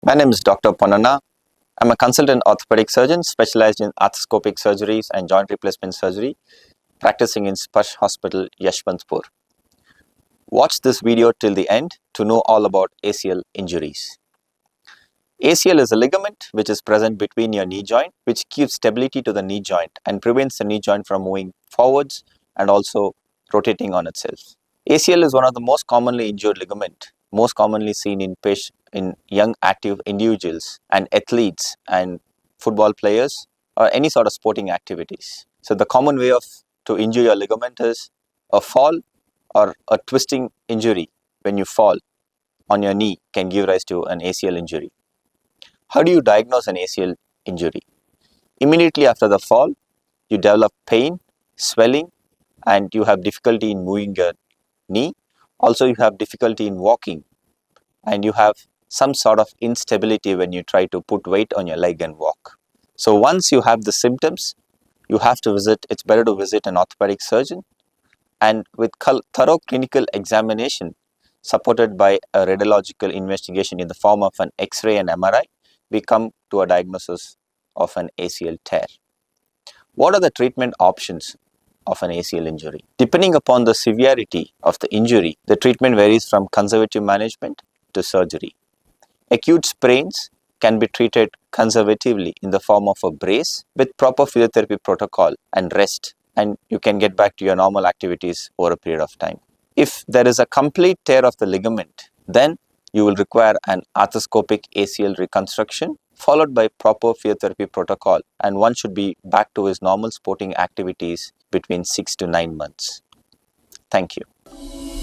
My name is Dr. Ponnanna. I'm a consultant orthopedic surgeon specialized in arthroscopic surgeries and joint replacement surgery, practicing in SPARSH Hospital, Yeshwanthpur. Watch this video till the end to know all about ACL injuries. ACL is a ligament which is present between your knee joint, which gives stability to the knee joint and prevents the knee joint from moving forwards and also rotating on itself. ACL is one of the most commonly injured ligament, most commonly seen in young active individuals and athletes and football players or any sort of sporting activities. So the common way to injure your ligament is a fall or a twisting injury. When you fall on your knee can give rise to an ACL injury. How do you diagnose an ACL injury? Immediately after the fall, you develop pain, swelling, and you have difficulty in moving your knee. Also, you have difficulty in walking, and you have some sort of instability when you try to put weight on your leg and walk. So once you have the symptoms, it's better to visit an orthopedic surgeon, and with thorough clinical examination supported by a radiological investigation in the form of an X-ray and MRI, we come to a diagnosis of an ACL tear. What are the treatment options of an ACL injury? Depending upon the severity of the injury, the treatment varies from conservative management to surgery. Acute sprains can be treated conservatively in the form of a brace with proper physiotherapy protocol and rest, and you can get back to your normal activities over a period of time. If there is a complete tear of the ligament, then you will require an arthroscopic ACL reconstruction followed by proper physiotherapy protocol, and one should be back to his normal sporting activities between 6 to 9 months. Thank you.